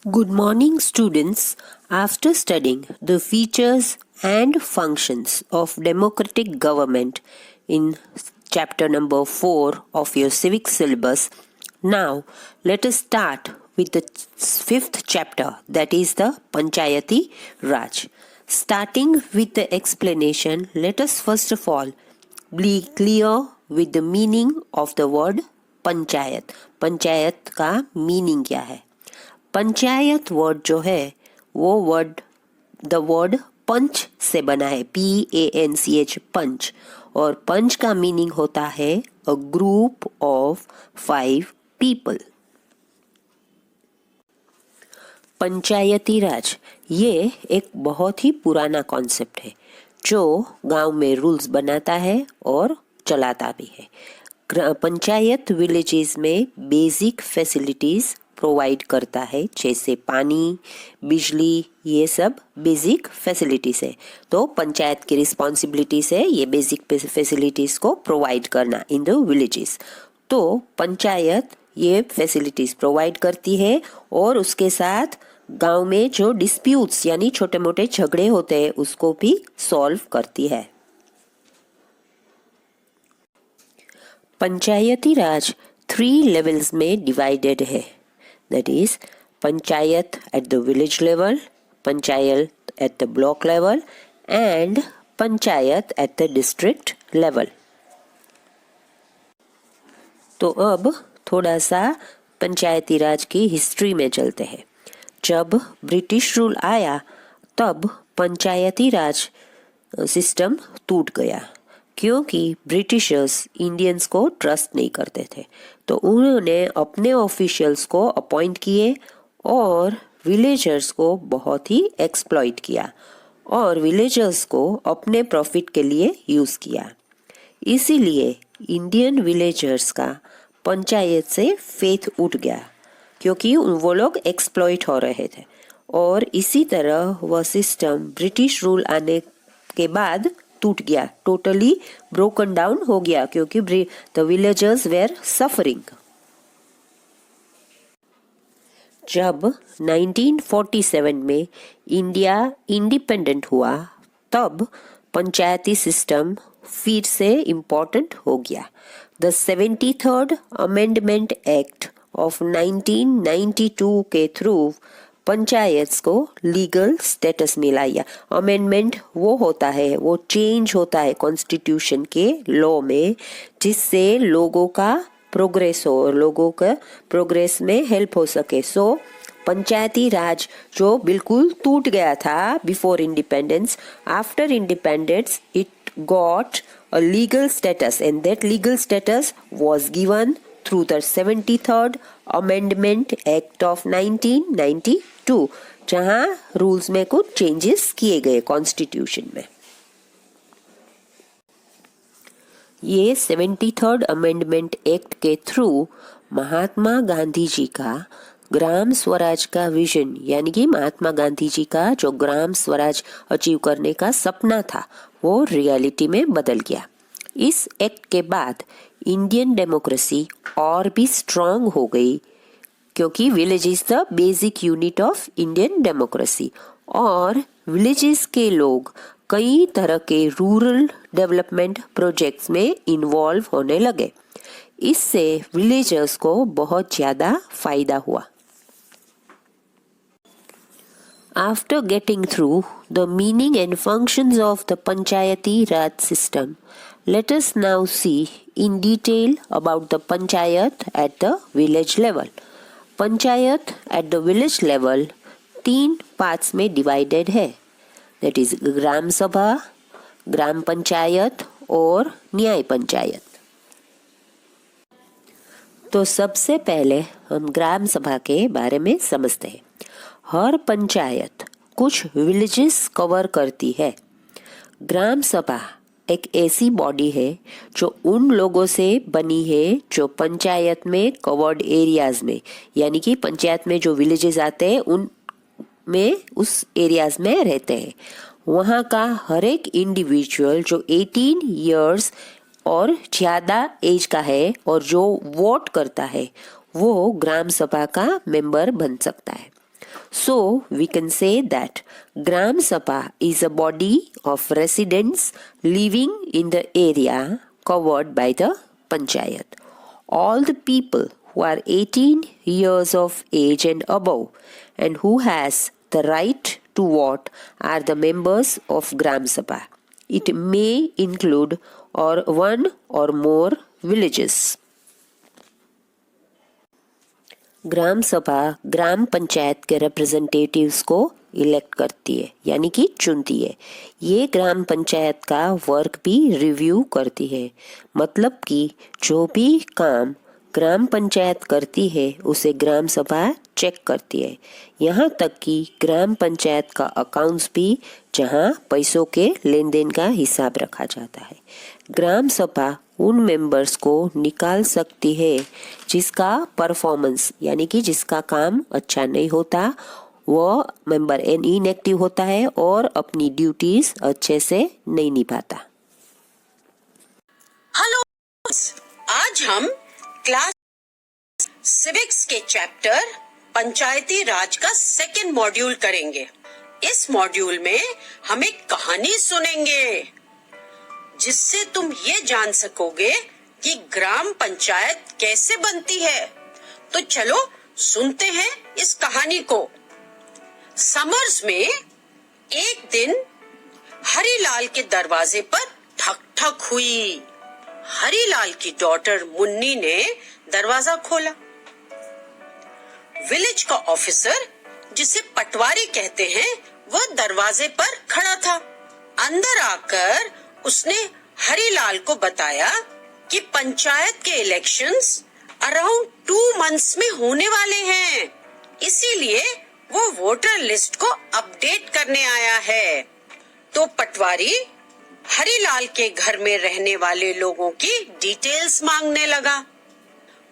Good morning, students. After studying the features and functions of democratic government in chapter number 4 of your civic syllabus, now let us start with the fifth chapter, that is the Panchayati Raj. Starting with the explanation, let us first of all be clear with the meaning of the word panchayat. Panchayat का meaning क्या है? Panchayat word जो है वो word the word पंच से बना है, PANCH, पंच, और पंच का मीनिंग होता है अ ग्रुप ऑफ 5 पीपल. पंचायती राज ये एक बहुत ही पुराना कॉन्सेप्ट है जो गांव में रूल्स बनाता है और चलाता भी है. पंचायत विलेजेस में बेसिक फैसिलिटीज प्रोवाइड करता है, जैसे पानी, बिजली, ये सब बेसिक फैसिलिटीज है. तो पंचायत की रिस्पॉन्सिबिलिटीज है ये बेसिक फैसिलिटीज को प्रोवाइड करना इन द विलेजेस. तो पंचायत ये फैसिलिटीज प्रोवाइड करती है और उसके साथ गांव में जो डिस्प्यूट्स यानी छोटे मोटे झगड़े होते हैं उसको भी सॉल्व करती है. पंचायती राज 3 लेवल्स में डिवाइडेड है, that is panchayat at the village level, panchayat at the block level and panchayat at the district level. तो अब थोड़ा सा पंचायती राज की हिस्ट्री में चलते हैं. जब ब्रिटिश रूल आया तब पंचायती राज सिस्टम टूट गया क्योंकि ब्रिटिशर्स इंडियंस को ट्रस्ट नहीं करते थे. तो उन्होंने अपने ऑफिशियल्स को अपॉइंट किए और विलेजर्स को बहुत ही एक्सप्लॉइट किया और विलेजर्स को अपने प्रॉफिट के लिए यूज़ किया. इसीलिए इंडियन विलेजर्स का पंचायत से फेथ उठ गया क्योंकि वो लोग एक्सप्लॉइट हो रहे थे. और इसी तरह वह सिस्टम ब्रिटिश रूल आने के बाद टूट गया, टोटली ब्रोकन डाउन हो गया क्योंकि द विलेजर्स वेर सफरिंग. जब 1947 में इंडिया इंडिपेंडेंट हुआ तब पंचायती सिस्टम फिर से इम्पोर्टेंट हो गया. The 73rd amendment act of 1992 के थ्रू पंचायत को लीगल स्टेटस मिला. या अमेंडमेंट वो होता है, वो चेंज होता है कॉन्स्टिट्यूशन के लॉ में, जिससे लोगों का प्रोग्रेस हो और लोगों का प्रोग्रेस में हेल्प हो सके. सो पंचायती राज जो बिल्कुल टूट गया था before independence, after independence it got a legal status and that legal status was given through the 73rd Amendment Act of 1992, जहां रूल्स में कुछ चेंजेस किए गए कॉन्स्टिट्यूशन में. ये 73rd अमेंडमेंट एक्ट के थ्रू महात्मा गांधी जी का ग्राम स्वराज का विजन, यानी कि महात्मा गांधी जी का जो ग्राम स्वराज अचीव करने का सपना था वो रियलिटी में बदल गया. इस एक्ट के बाद इंडियन डेमोक्रेसी और भी स्ट्रांग हो गई क्योंकि village is the basic unit of Indian democracy और विलेजेस के लोग कई तरह के रूरल डेवलपमेंट प्रोजेक्ट्स में इन्वॉल्व होने लगे. इससे विलेजर्स को बहुत ज़्यादा फायदा हुआ. After getting through the meaning and functions of the Panchayati Raj system, let us now see in detail about the Panchayat at the village level. Panchayat at the village level 3 parts में divided है, that is ग्राम सभा, ग्राम पंचायत और न्याय पंचायत. तो सबसे पहले हम ग्राम सभा के बारे में समझते हैं. हर पंचायत कुछ विलेजेस कवर करती है. ग्राम सभा एक ऐसी बॉडी है जो उन लोगों से बनी है जो पंचायत में कवर्ड एरियाज में, यानी कि पंचायत में जो विलेजेस आते हैं उन में उस एरियाज में रहते हैं. वहाँ का हर एक इंडिविजुअल जो 18 इयर्स और ज़्यादा एज का है और जो वोट करता है वो ग्राम सभा का मेंबर बन सकता है. So we can say that Gram Sabha is a body of residents living in the area covered by the Panchayat. All the people who are 18 years of age and above and who has the right to vote are the members of Gram Sabha. It may include or one or more villages. ग्राम सभा ग्राम पंचायत के representatives को elect करती है यानी कि चुनती है। ये ग्राम पंचायत का वर्क भी रिव्यू करती है, मतलब कि जो भी काम ग्राम पंचायत करती है उसे ग्राम सभा चेक करती है। यहाँ तक कि ग्राम पंचायत का अकाउंट्स भी, जहाँ पैसों के लेन देन का हिसाब रखा जाता है। ग्राम सभा उन मेंबर्स को निकाल सकती है जिसका परफॉर्मेंस यानी कि जिसका काम अच्छा नहीं होता, वो मेंबर इनएक्टिव होता है और अपनी ड्यूटीज अच्छे से नहीं निभाता। हेलो, आज हम क्लास सिविक्स के चैप्टर पंचायती राज का सेकंड मॉड्यूल करेंगे। इस मॉड्यूल में हम एक कहानी सुनेंगे जिससे तुम ये जान सकोगे कि ग्राम पंचायत कैसे बनती है। तो चलो सुनते हैं इस कहानी को। समर्स में एक दिन हरीलाल के दरवाजे पर ठक ठक हुई। हरीलाल की डॉटर मुन्नी ने दरवाजा खोला। विलेज का ऑफिसर, जिसे पटवारी कहते हैं, वह दरवाजे पर खड़ा था। अंदर आकर उसने हरीलाल को बताया कि पंचायत के इलेक्शंस अराउंड 2 मंथ्स में होने वाले हैं, इसीलिए वो वोटर लिस्ट को अपडेट करने आया है। तो पटवारी हरीलाल के घर में रहने वाले लोगों की डिटेल्स मांगने लगा।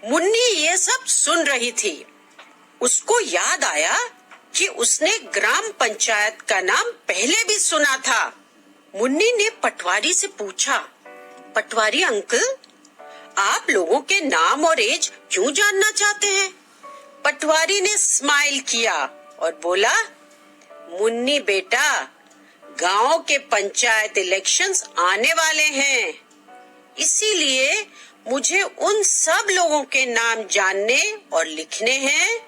मुन्नी ये सब सुन रही थी। उसको याद आया कि उसने ग्राम पंचायत का नाम पहले भी सुना था। मुन्नी ने पटवारी से पूछा, पटवारी अंकल, आप लोगों के नाम और एज क्यों जानना चाहते हैं? पटवारी ने स्माइल किया और बोला, मुन्नी बेटा, गांव के पंचायत इलेक्शंस आने वाले हैं, इसीलिए मुझे उन सब लोगों के नाम जानने और लिखने हैं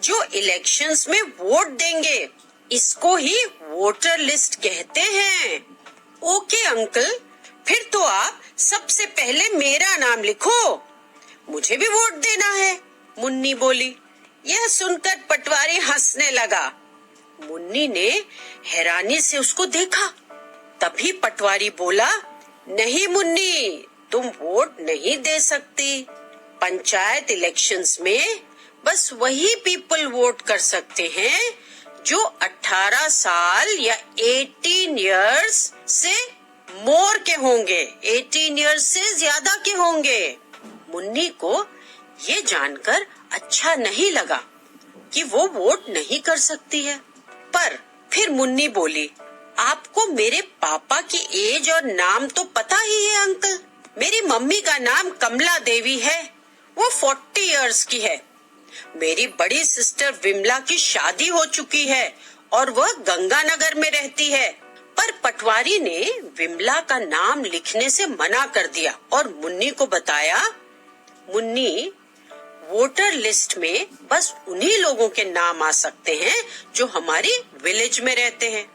जो इलेक्शंस में वोट देंगे। इसको ही वोटर लिस्ट कहते हैं। ओके अंकल, फिर तो आप सबसे पहले मेरा नाम लिखो, मुझे भी वोट देना है, मुन्नी बोली। यह सुनकर पटवारी हंसने लगा। मुन्नी ने हैरानी से उसको देखा। तभी पटवारी बोला, नहीं मुन्नी, तुम वोट नहीं दे सकती। पंचायत इलेक्शंस में बस वही पीपल वोट कर सकते हैं जो 18 साल या 18 इयर्स से मोर के होंगे, 18 इयर्स से ज्यादा के होंगे। मुन्नी को ये जानकर अच्छा नहीं लगा कि वो वोट नहीं कर सकती है, पर फिर मुन्नी बोली, आपको मेरे पापा की एज और नाम तो पता ही है अंकल। मेरी मम्मी का नाम कमला देवी है, वो 40 इयर्स की है। मेरी बड़ी सिस्टर विमला की शादी हो चुकी है और वह गंगानगर में रहती है। पर पटवारी ने विमला का नाम लिखने से मना कर दिया और मुन्नी को बताया, मुन्नी, वोटर लिस्ट में बस उन्हीं लोगों के नाम आ सकते हैं जो हमारी विलेज में रहते हैं।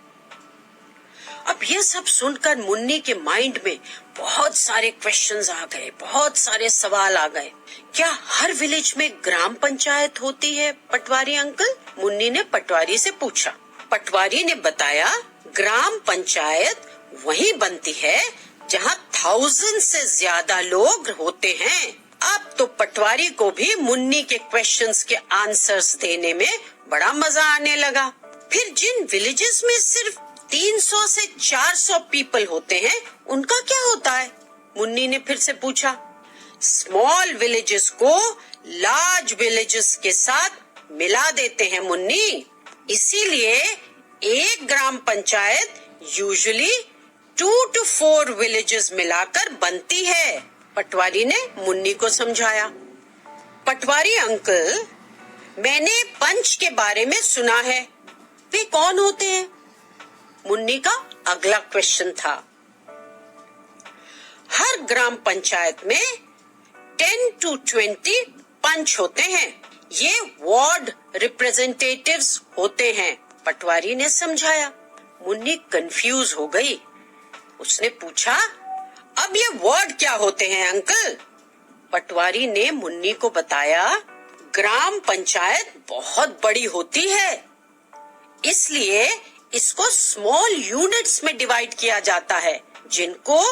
अब यह सब सुनकर मुन्नी के माइंड में बहुत सारे क्वेश्चंस आ गए, बहुत सारे सवाल आ गए। क्या हर विलेज में ग्राम पंचायत होती है पटवारी अंकल? मुन्नी ने पटवारी से पूछा। पटवारी ने बताया, ग्राम पंचायत वहीं बनती है जहां 1000 से ज्यादा लोग होते हैं। अब तो पटवारी को भी मुन्नी के क्वेश्चंस के आंसर्स देने में बड़ा मजा आने लगा। फिर जिन विलेजेस में सिर्फ 300 से 400 पीपल होते हैं, उनका क्या होता है? मुन्नी ने फिर से पूछा। स्मॉल विलेजेस को लार्ज विलेजेस के साथ मिला देते हैं मुन्नी, इसीलिए एक ग्राम पंचायत यूजुअली 2 to 4 विलेजेस मिलाकर बनती है, पटवारी ने मुन्नी को समझाया। पटवारी अंकल, मैंने पंच के बारे में सुना है, वे कौन होते हैं? मुन्नी का अगला क्वेश्चन था। हर ग्राम पंचायत में 10 to 20 पंच होते हैं। ये वार्ड रिप्रेजेंटेटिव्स होते हैं, पटवारी ने समझाया। मुन्नी कंफ्यूज हो गई। उसने पूछा, अब ये वार्ड क्या होते हैं अंकल? पटवारी ने मुन्नी को बताया, ग्राम पंचायत बहुत बड़ी होती है, इसलिए इसको स्मॉल यूनिट्स में डिवाइड किया जाता है, जिनको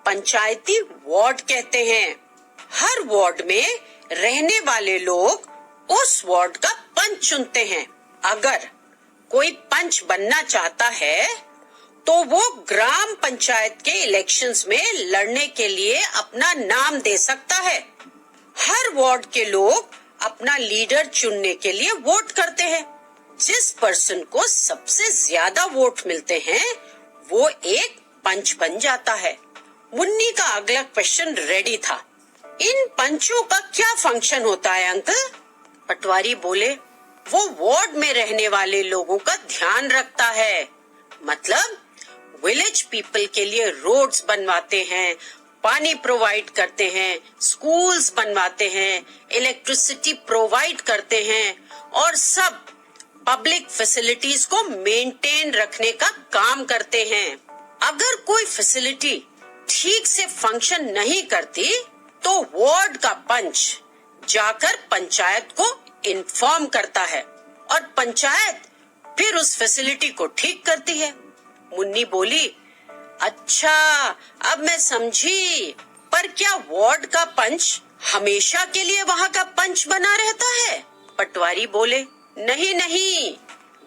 पंचायती वार्ड कहते हैं। हर वार्ड में रहने वाले लोग उस वार्ड का पंच चुनते हैं। अगर कोई पंच बनना चाहता है तो वो ग्राम पंचायत के इलेक्शंस में लड़ने के लिए अपना नाम दे सकता है। हर वार्ड के लोग अपना लीडर चुनने के लिए वोट करते हैं। जिस पर्सन को सबसे ज्यादा वोट मिलते हैं वो एक पंच बन जाता है। मुन्नी का अगला क्वेश्चन रेडी था। इन पंचों का क्या फंक्शन होता है अंकल? पटवारी बोले, वो वार्ड में रहने वाले लोगों का ध्यान रखता है। मतलब विलेज पीपल के लिए रोड्स बनवाते हैं, पानी प्रोवाइड करते हैं, स्कूल्स बनवाते हैं, इलेक्ट्रिसिटी प्रोवाइड करते हैं और सब पब्लिक फैसिलिटीज को मेंटेन रखने का काम करते हैं। अगर कोई फैसिलिटी ठीक से फंक्शन नहीं करती तो वार्ड का पंच जाकर पंचायत को इन्फॉर्म करता है और पंचायत फिर उस फैसिलिटी को ठीक करती है। मुन्नी बोली, अच्छा अब मैं समझी, पर क्या वार्ड का पंच हमेशा के लिए वहाँ का पंच बना रहता है? पटवारी बोले, नहीं,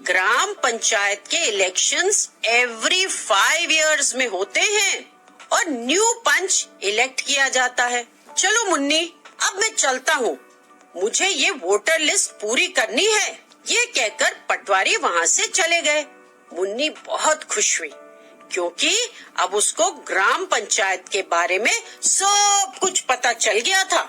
ग्राम पंचायत के इलेक्शंस एवरी 5 years में होते हैं और न्यू पंच इलेक्ट किया जाता है। चलो मुन्नी, अब मैं चलता हूँ, मुझे ये वोटर लिस्ट पूरी करनी है। ये कहकर पटवारी वहाँ से चले गए। मुन्नी बहुत खुश हुई क्योंकि अब उसको ग्राम पंचायत के बारे में सब कुछ पता चल गया था।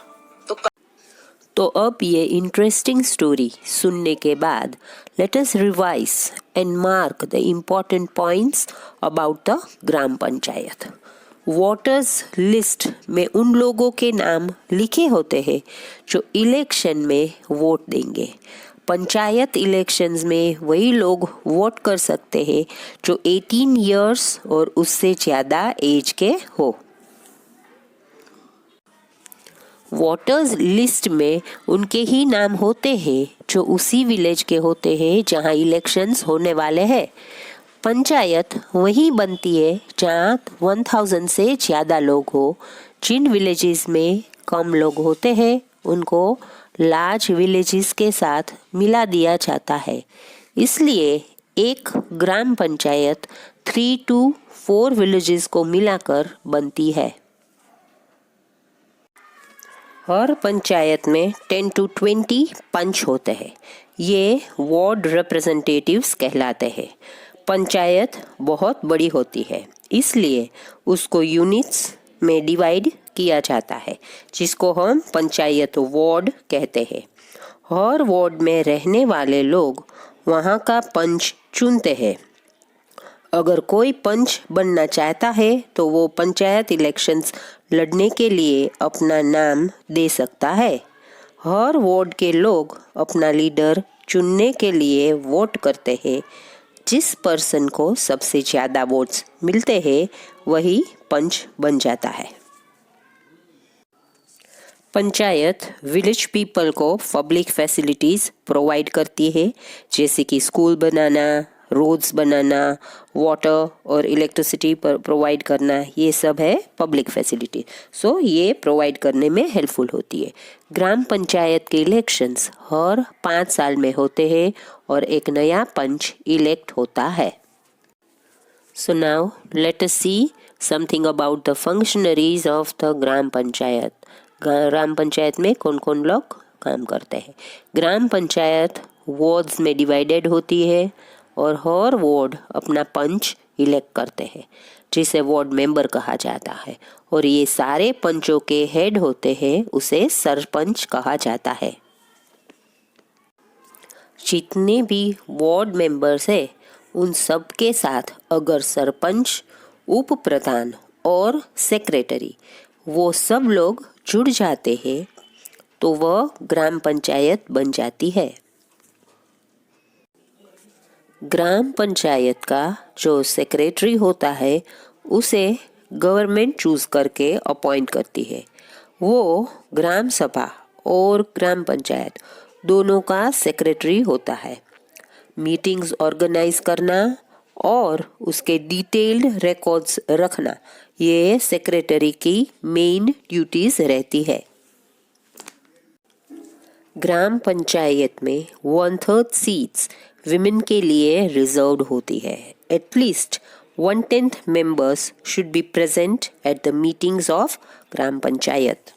तो अब ये इंटरेस्टिंग स्टोरी सुनने के बाद let us revise and mark the important points about the gram panchayat. Voters list में उन लोगों के नाम लिखे होते हैं जो इलेक्शन में वोट देंगे। पंचायत इलेक्शंस में वही लोग वोट कर सकते हैं जो 18 years और उससे ज़्यादा एज के हो। वोटर्स लिस्ट में उनके ही नाम होते हैं जो उसी विलेज के होते हैं जहां इलेक्शंस होने वाले हैं। पंचायत वहीं बनती है जहां 1000 से ज़्यादा लोग हो। जिन विलेजेस में कम लोग होते हैं उनको लार्ज विलेजेस के साथ मिला दिया जाता है। इसलिए एक ग्राम पंचायत 3 to 4 विलेजेस को मिलाकर बनती है। हर पंचायत में 10 to 20 पंच होते हैं। ये वार्ड रिप्रेजेंटेटिव्स कहलाते हैं। पंचायत बहुत बड़ी होती है, इसलिए उसको यूनिट्स में डिवाइड किया जाता है, जिसको हम पंचायत वार्ड कहते हैं। हर वार्ड में रहने वाले लोग वहाँ का पंच चुनते हैं। अगर कोई पंच बनना चाहता है तो वो पंचायत इलेक्शंस लड़ने के लिए अपना नाम दे सकता है। हर वार्ड के लोग अपना लीडर चुनने के लिए वोट करते हैं। जिस पर्सन को सबसे ज़्यादा वोट्स मिलते हैं वही पंच बन जाता है। पंचायत विलेज पीपल को पब्लिक फैसिलिटीज़ प्रोवाइड करती है, जैसे कि स्कूल बनाना, रोड्स बनाना, वाटर और इलेक्ट्रिसिटी प्रोवाइड करना। ये सब है पब्लिक फैसिलिटी। सो ये प्रोवाइड करने में हेल्पफुल होती है। ग्राम पंचायत के इलेक्शंस हर 5 साल में होते हैं और एक नया पंच इलेक्ट होता है। So now let us see something about the functionaries of the gram panchayat. Gram panchayat में कौन कौन लोग काम करते हैं। ग्राम पंचायत वार्ड्स में डिवाइडेड होती है और हर वार्ड अपना पंच इलेक्ट करते हैं, जिसे वार्ड मेंबर कहा जाता है। और ये सारे पंचों के हेड होते हैं, उसे सरपंच कहा जाता है। जितने भी वार्ड मेंबर्स है उन सब के साथ अगर सरपंच, उप प्रधान और सेक्रेटरी वो सब लोग जुड़ जाते हैं तो वह ग्राम पंचायत बन जाती है। ग्राम पंचायत का जो सेक्रेटरी होता है उसे गवर्नमेंट चूज करके अपॉइंट करती है। वो ग्राम सभा और ग्राम पंचायत दोनों का सेक्रेटरी होता है। मीटिंग्स ऑर्गेनाइज करना और उसके डिटेल्ड रिकॉर्ड्स रखना ये सेक्रेटरी की मेन ड्यूटीज रहती है। ग्राम पंचायत में 1/3 सीट्स विमेन के लिए रिजर्व्ड होती है। At least 1/10 members should be present at the meetings of gram panchayat.